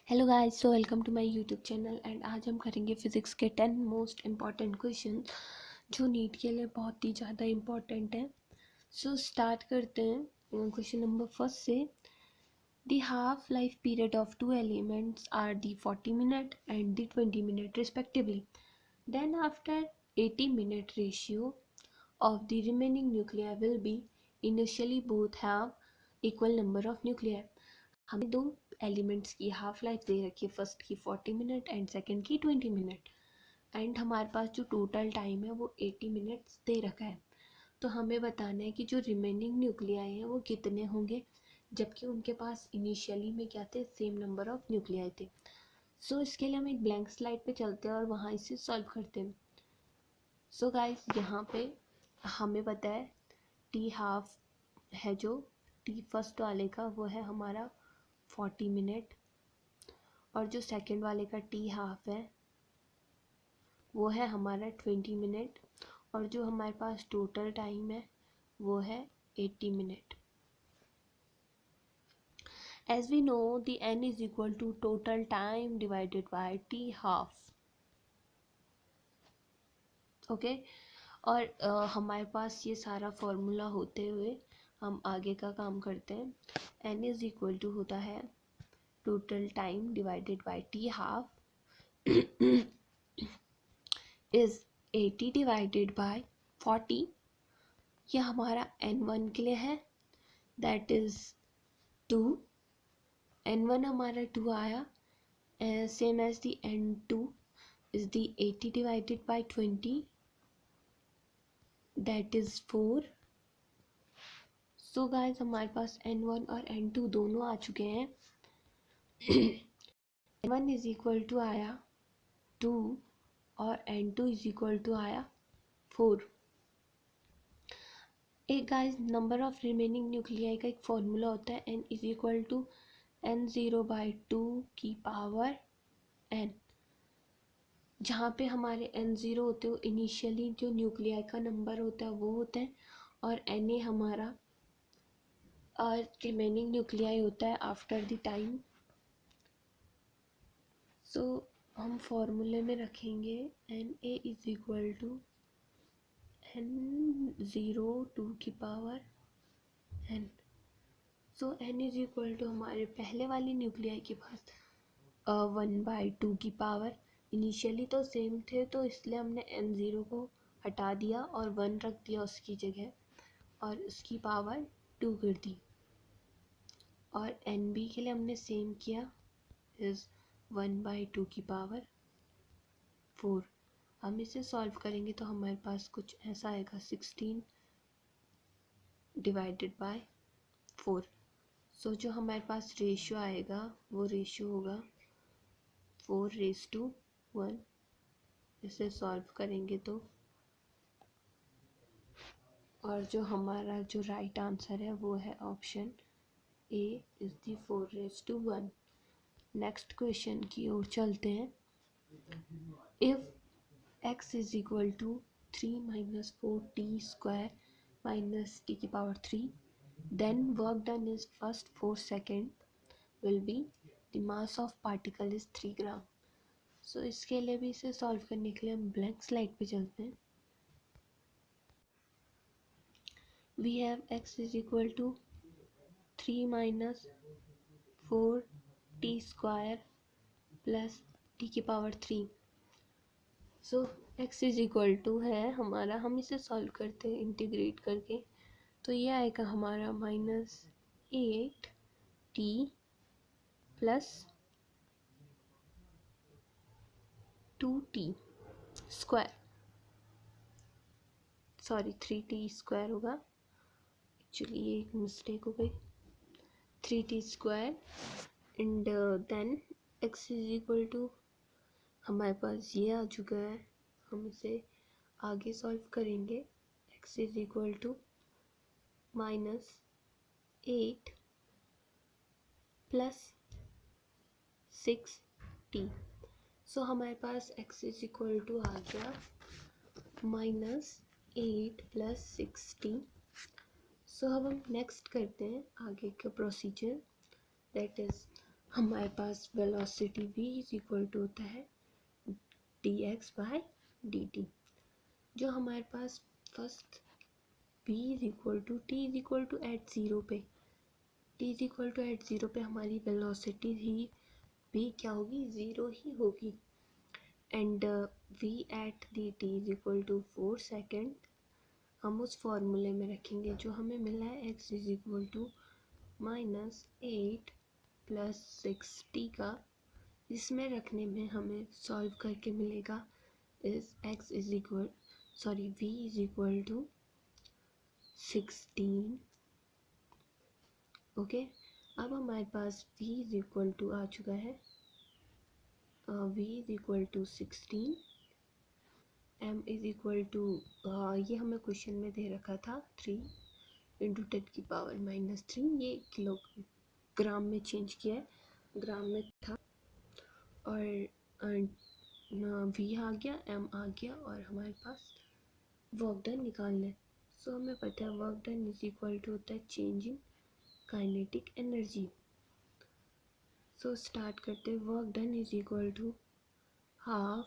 Hello guys, so welcome to my YouTube channel. And आज हम करेंगे फिज़िक्स के 10 मोस्ट इम्पॉर्टेंट क्वेश्चन जो नीट के लिए बहुत ही ज़्यादा इम्पॉर्टेंट है। सो स्टार्ट करते हैं क्वेश्चन नंबर फर्स्ट से। The half life period of two elements are the 40 minute and the 20 minute respectively. Then after 80 minute ratio of the remaining nuclei will be initially both have equal number of nuclei। हमें दो elements की half life दे रखी है, first की 40 minute and second की 20 minute. And हमारे पास जो total time है वो 80 मिनट्स दे रखा है। तो हमें बताना है कि जो रिमेनिंग न्यूक्लियाई हैं वो कितने होंगे, जबकि उनके पास इनिशियली में क्या थे, सेम नंबर ऑफ न्यूक्लियाई थे। सो इसके लिए हम एक ब्लैंक स्लाइड पे चलते हैं और वहाँ इसे सॉल्व करते हैं। सो गाइस, यहाँ पे हमें पता है टी हाफ है, जो टी फर्स्ट वाले का वो है हमारा 40 मिनट, और जो सेकंड वाले का टी हाफ है वो है हमारा 20 मिनट, और जो हमारे पास टोटल टाइम है वो है 80 minute. As we know the n is equal to total time divided by T half. Okay, और हमारे पास ये सारा फॉर्मूला होते हुए हम आगे का काम करते हैं। n इज इक्वल टू होता है total time divided by T half is 80 divided bye 40। ये हमारा n1 के लिए है, दैट इज 2। n1 हमारा 2 आया, same as the n2 is the 80 divided by 20, that is 4। So guys, हमारे पास n1 और n2 दोनों आ चुके हैं। n1 इज इक्वल टू आया 2 और n2 इज इक्वल टू आया 4। एक guys, number of remaining nuclei का एक फॉर्मूला होता है, n is equal to n0/2 की पावर n। जहाँ पे हमारे n0 होते हैं इनिशियली जो न्यूक्लियाई का नंबर होता है वो होता है, और na हमारा रिमेनिंग न्यूक्लियाई होता है आफ्टर द टाइम। सो हम फॉर्मूले में रखेंगे na is equal to n0/2 की power n। So n is equal to हमारे पहले वाली न्यूक्लियाई के पास 1/2 की पावर, इनिशियली तो सेम थे तो इसलिए हमने n0 को हटा दिया और 1 रख दिया उसकी जगह, और उसकी पावर 2 कर दी। और nb के लिए हमने सेम किया, इज 1/2 की पावर 4। हम इसे सॉल्व करेंगे तो हमारे पास कुछ ऐसा आएगा, 16 डिवाइडेड बाय 4। सो जो हमारे पास रेशियो आएगा वो रेशियो होगा 4:1। इसे सॉल्व करेंगे तो, और जो हमारा जो राइट आंसर है वो है option A is the 4:1। Next question की ओर चलते हैं। If x is equal to 3 - 4t² - t की power 3, then work done is first 4 second will be the mass of particle is 3 ग्राम। सो इसके लिए भी इसे सॉल्व करने के लिए हम ब्लैंक स्लाइड पे चलते हैं। We have x is equal to 3 - 4t² plus t की power 3। So x is equal to है हमारा, हम इसे सॉल्व करते हैं इंटीग्रेट करके, तो ये आएगा हमारा -8t plus 2t square, sorry 3t² होगा, एक्चुअली ये एक मिस्टेक हो गई, 3t² and then x is equal to हमारे पास ये आ चुका है। हम इसे आगे सॉल्व करेंगे। x is equal to -8 plus 6t। So हमारे पास x इज इक्वल टू आ गया -8 प्लस 6t। सो अब हम नेक्स्ट करते हैं आगे का प्रोसीजर, दैट इज़ हमारे पास velocity v is equal to होता है dx बाय dt। जो हमारे पास first v is equal to t is equal to at zero पे, t is equal to at zero पे हमारी वेलोसिटी ही v क्या होगी, ज़ीरो ही होगी। And v at D T is equal to 4 second हम उस फॉर्मूले में रखेंगे जो हमें मिला है x is equal to -8 plus 6t का। इसमें रखने में हमें सॉल्व करके मिलेगा इस x is equal v is equal to 16। Okay, अब हमारे पास v इज इक्वल टू आ चुका है v is equal to 16, m is equal to ये हमें क्वेश्चन में दे रखा था 3 इंटू 10⁻⁻3, ये किलोग्राम में चेंज किया है, ग्राम में था। और v आ गया, m आ गया, और हमारे पास वर्क डन निकालना है। सो हमें पता है work done is equal to होता है change in kinetic energy. So start करते हैं। Work done is equal to half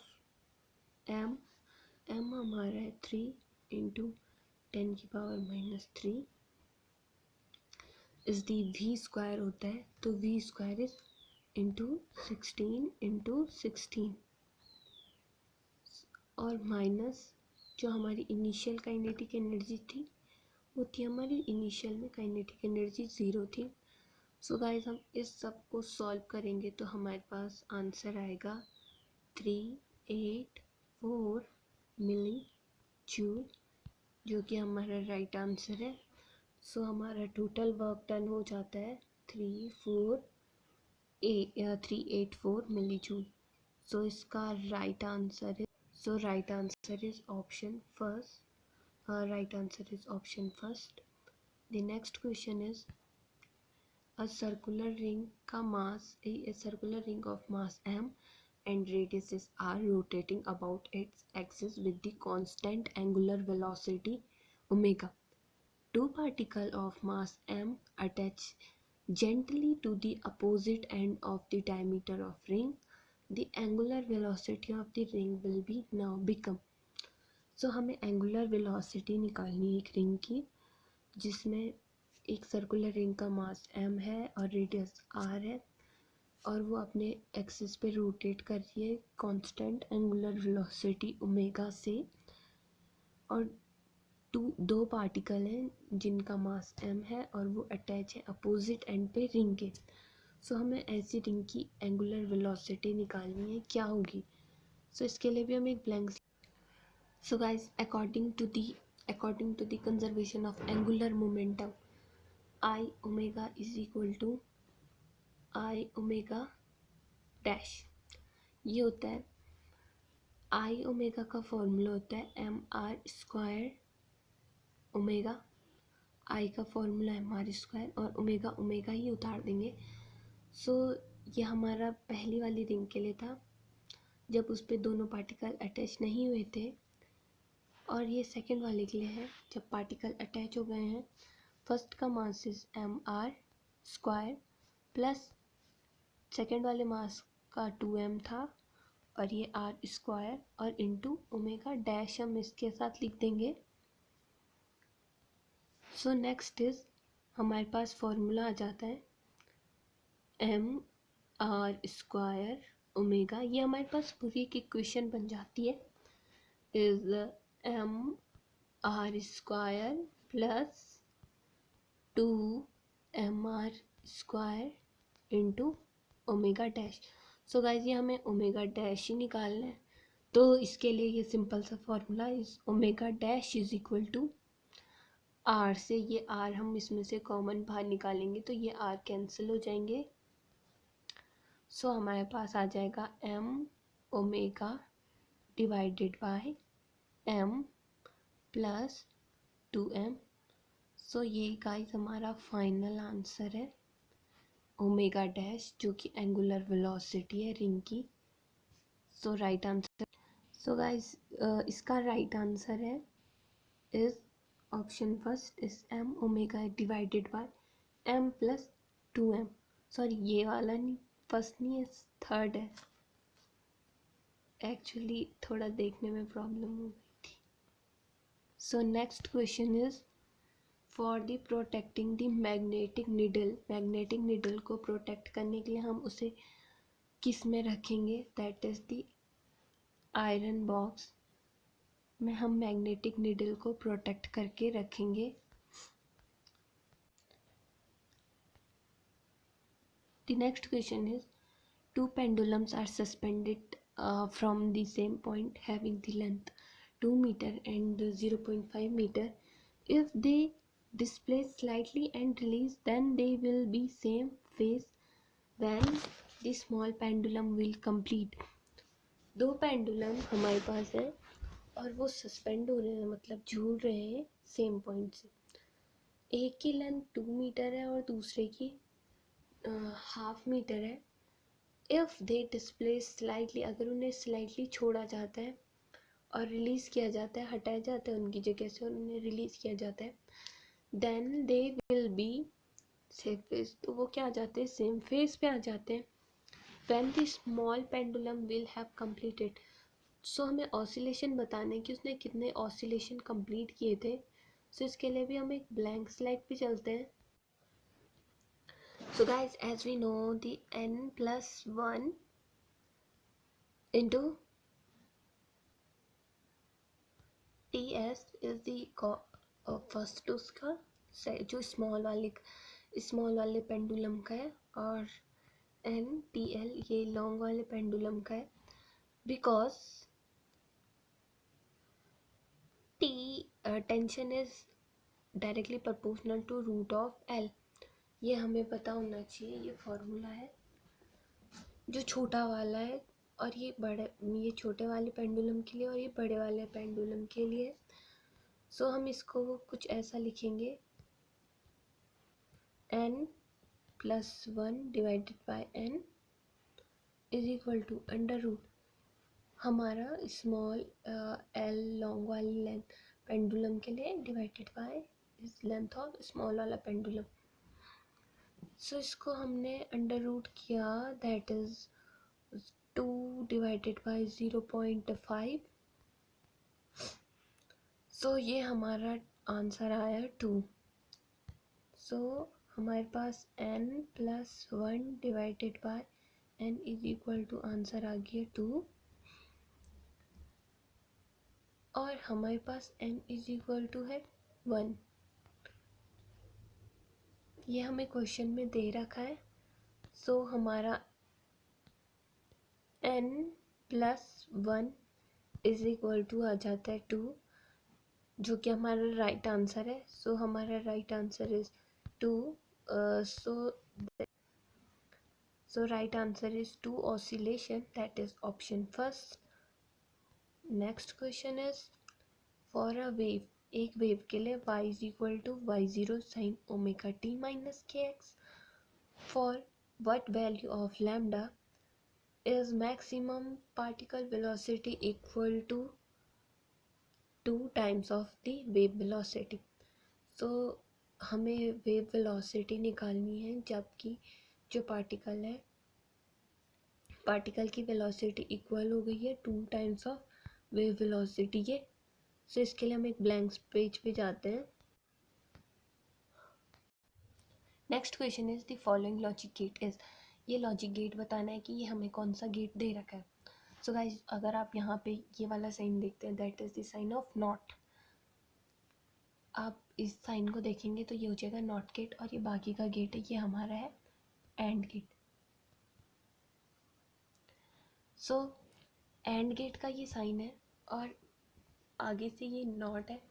m हमारा है 3 इंटू 10⁻⁻3 इस दी v स्क्वायर होता है, तो v square is into 16 into 16 और माइनस जो हमारी इनिशियल काइनेटिक एनर्जी थी वो थी हमारी इनिशियल में काइनेटिक एनर्जी ज़ीरो थी। सो गाइस हम इस सब को सॉल्व करेंगे तो हमारे पास आंसर आएगा 384 मिली जूल, जो कि हमारा राइट आंसर है। सो हमारा टोटल वर्क डन हो जाता है 384 मिली जूल। सो इसका राइट आंसर है, right answer is option first. Right answer is option first. The next question is a circular ring का mass, a circular ring of mass m and radius r rotating about its axis with the constant angular velocity omega. Two particles of mass m attach gently to the opposite end of the diameter of ring. The angular velocity of the ring will be now become. सो हमें angular velocity निकालनी है एक ring की, जिसमें एक circular ring का मास m है और रेडियस r है, और वो अपने एक्सिस पे रोटेट कर रही है कांस्टेंट एंगुलर वेलोसिटी ओमेगा से। और दो पार्टिकल हैं जिनका मास m है और वो अटैच है अपोजिट एंड पे रिंग के। सो हमें ऐसी रिंग की एंगुलर वेलोसिटी निकालनी है, क्या होगी। सो इसके लिए भी हम एक blank. So guys, according to the conservation of angular momentum, I omega is equal to I omega dash। ये होता है I ओमेगा का फॉर्मूला होता है M R square omega. I का फॉर्मूला है एम आर स्क्वायर और ओमेगा ओमेगा ही उतार देंगे। सो ये हमारा पहली वाली रिंग के लिए था जब उस पर दोनों पार्टिकल अटैच नहीं हुए थे, और ये सेकेंड वाले के लिए है जब पार्टिकल अटैच हो गए हैं। फर्स्ट का mass is M R square plus second वाले मास का 2m था और ये आर स्क्वायर और इंटू ओमेगा डैश हम इसके साथ लिख देंगे। सो नेक्स्ट इज हमारे पास फॉर्मूला आ जाता है एम आर स्क्वायर ओमेगा। ये हमारे पास पूरी एक इक्वेशन बन जाती है, is M R square plus 2mr square into omega dash. So guys ये हमें ओमेगा डैश ही निकालना है, तो इसके लिए ये सिंपल सा formula is omega dash is equal to R से ये आर हम इसमें से कॉमन बाहर निकालेंगे तो ये आर कैंसिल हो जाएंगे। सो हमारे पास आ जाएगा M omega divided by M plus 2m। So ये गाइस हमारा फाइनल आंसर है ओमेगा डैश, जो कि एंगुलर वेलोसिटी है रिंग की। So right answer, so guys इसका राइट आंसर है is option first is M omega divided by M plus 2m। Sorry ये वाला नहीं, फर्स्ट नहीं है, थर्ड है। एक्चुअली थोड़ा देखने में प्रॉब्लम हो गई थी। So next question is for the protecting the magnetic needle को प्रोटेक्ट करने के लिए हम उसे किस में रखेंगे, that is the iron box में हम मैग्नेटिक निडल को प्रोटेक्ट करके रखेंगे। The next question is two pendulums are suspended from the same point having the length 2 meter and 0.5 meter. If they displace slightly and release, then they will be same phase when the small pendulum will complete. दो pendulum हमारे पास है और वो suspend हो रहे हैं, मतलब झूल रहे हैं सेम पॉइंट से। एक की लेंथ 2 मीटर है और दूसरे की हाफ मीटर है। इफ़ दे डिस्प्लेस स्लाइटली, अगर उन्हें स्लाइटली छोड़ा जाता है और रिलीज़ किया जाता है, हटाया जाता है उनकी जगह से और उन्हें रिलीज़ किया जाता है, then they will be same phase, तो वो क्या आ जाते हैं, सेम फेज पे आ जाते हैं। When the small pendulum will have completed, so हमें ऑसिलेशन बताना है कि उसने कितने ऑसिलेशन कंप्लीट किए थे। सो इसके लिए भी हम एक ब्लैंक स्लाइड पे चलते हैं। So guys, as we know, the n plus 1 into ts is the first उसका जो स्मॉल वाले पेंडुलम का है, और एन टी एल ये लॉन्ग वाले पेंडुलम का है। Because T tension is directly proportional to root of L, ये हमें पता होना चाहिए। ये फॉर्मूला है जो छोटा वाला है और ये छोटे वाले पेंडुलम के लिए और ये बड़े वाले पेंडुलम के लिए। सो हम इसको कुछ ऐसा लिखेंगे, n plus 1 divided by n is equal to under root हमारा स्मॉल एल लॉन्ग वाली लेंथ पेंडुलम के लिए डिवाइडेड बाय इस लेंथ ऑफ स्मॉल वाला पेंडुलम। सो इसको हमने अंडर रूट किया, that is 2 divided by 0.5। So ये हमारा आंसर आया 2। सो हमारे पास n plus 1 divided by n is equal to answer आ गया 2, और हमारे पास n इज इक्वल टू है 1। ये हमें क्वेश्चन में दे रखा है। सो हमारा n plus 1 is equal to आ जाता है 2, जो कि हमारा राइट आंसर है। सो हमारा right answer is 2। So right answer is 2 oscillation, that is option first. Next question is for a wave, एक वेव के लिए y is equal to y0 sin omega t minus kx, for what value of lambda is maximum particle velocity equal to 2 times of the wave velocity. So हमें wave velocity निकालनी है जबकि जो particle की velocity equal हो गई है 2 times of wave velocity के। सो इसके लिए हम एक ब्लैंक पेज पे जाते हैं। Next question is the following logic gate is, ये लॉजिक गेट बताना है कि ये हमें कौन सा गेट दे रखा है। सो गाइज अगर आप यहाँ पे ये वाला साइन देखते हैं, that is the sign of not. आप इस साइन को देखेंगे तो ये हो जाएगा नॉट गेट, और ये बाकी का गेट है, ये हमारा है एंड गेट। सो एंड गेट का ये साइन है और आगे से ये नॉट है,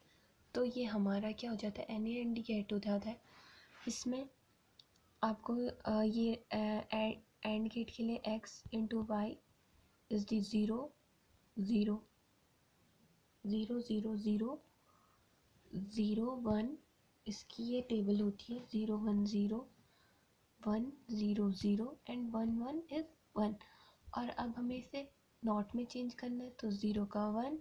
तो ये हमारा क्या हो जाता है, एन एंड गेट हो जाता है। इसमें आपको ये एंड गेट के लिए x into Y is the 0 0 0 0 0 0 1, इसकी ये टेबल होती है 0 1 0 1 0 0 एंड 1 1 इज 1। और अब हमें इसे नॉट में चेंज करना है, तो 0 का 1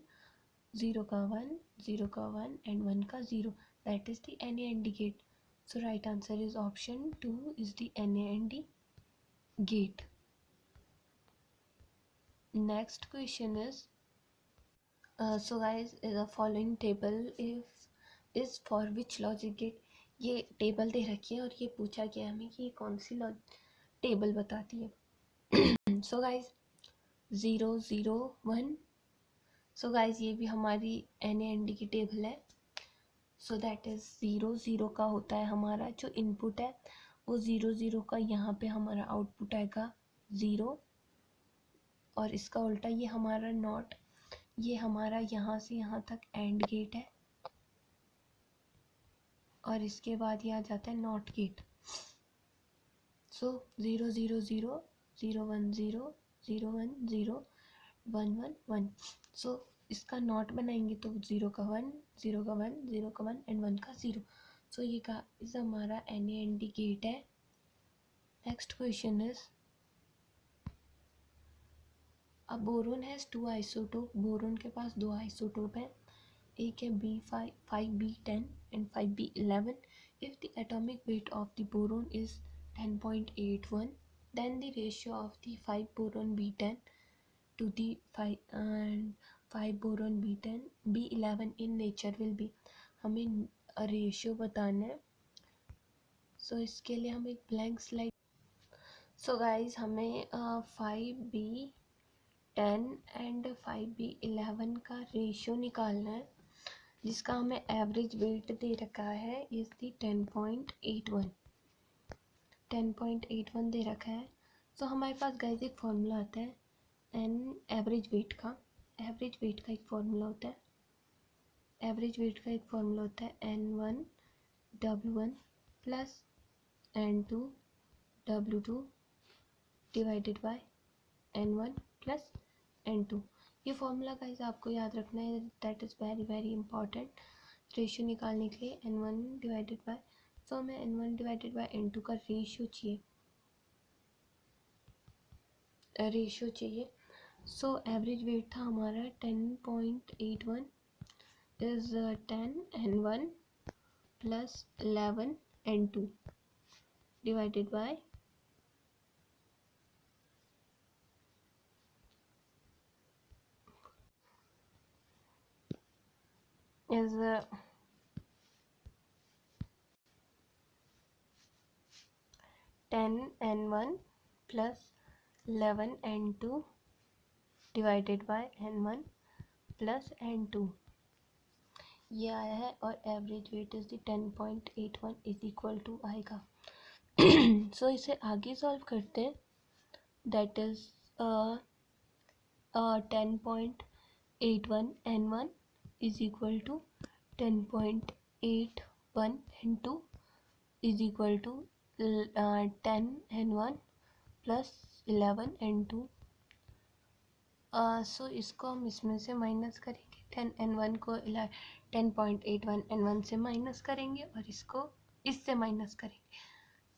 0 का 1 0 का 1 एंड 1 का 0, that is the NAND gate. So right answer is option 2 is the NAND gate. Next question so guys, the following table is for which logic gate. ये टेबल दे रखी है और ये पूछा गया हमें कि ये कौन सी टेबल बताती है. So guys 0 0 1. सो गाइज ये भी हमारी NAND की टेबल है. सो दैट इज 0 0 का होता है हमारा जो इनपुट है वो 0 0 का यहाँ पे हमारा आउटपुट आएगा 0. और इसका उल्टा ये हमारा नॉट, ये हमारा यहाँ से यहाँ तक एंड गेट है और इसके बाद ये आ जाता है नॉट गेट. सो 0 0 0 0 1 0 0 1 0 1 1 1. सो इसका नॉट बनाएंगे तो 0 का 1 0 का 1 0 का 1 एंड 1 का 0. सो ये का इस हमारा NAND गेट है. नेक्स्ट क्वेश्चन इज अब बोरोन हैज़ 2 आइसोटोप. बोरोन के पास 2 आइसोटोप हैं. एक है B5 5B10 and 5B11. If the atomic weight of the boron is 10.81, then the ratio of the 5 boron B10 to the 5 boron B10 B11 in nature will be. हमें ratio बताना है. सो इसके लिए हम एक ब्लैंक स्लाइड. सो गाइज हमें 5B10 and 5B11 का ratio निकालना है जिसका हमें एवरेज वेट दे रखा है इज दी 10.81. 10.81 दे रखा है. तो हमारे पास गाइज एक फॉर्मूला आता है एन एवरेज वेट का. एवरेज वेट का एक फॉर्मूला होता है. एवरेज वेट का एक फॉर्मूला होता है N1 W1 plus N2 W2 divided by N1 plus N2. ये फॉर्मूला गाइस आपको याद रखना है. That is very very important. Ratio निकालने के लिए N1 डिवाइडेड बाय, सो हमें N1 डिवाइडेड बाय N2 का रेशियो चाहिए. सो एवरेज वेट था हमारा 10.81 is 10 N1 plus 11 N2 divided by is 10 N1 plus 11 N2 divided by N1 plus N2. ये आया है और average weight is the 10.81 is equal to आएगा. सो इसे आगे सॉल्व करते हैं. That is 10.81 N1 is equal to 10.81 N2 is equal to 10 N1 plus 11 N2. सो इसको हम इसमें से माइनस करेंगे. 10 N1 को 10.81 N1 से माइनस करेंगे और इसको इससे माइनस करेंगे.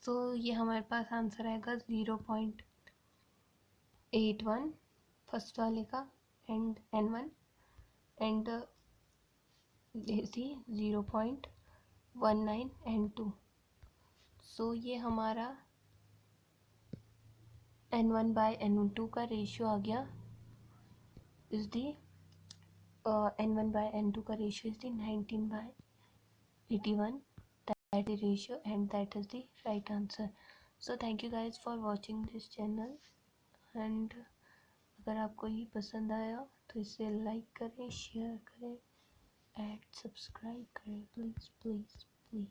सो ये हमारे पास आंसर आएगा 0.81 फर्स्ट वाले का एंड N1 एंड 0.19 N2. सो ये हमारा N1 बाय N2 का रेशियो आ गया is the N1 by N2 का ratio is the 19/81. that is ratio and that is the right answer. So thank you guys for watching this channel and अगर आपको ये पसंद आया तो इसे लाइक करें, शेयर करें एंड सब्सक्राइब करें प्लीज़ प्लीज़ प्लीज़.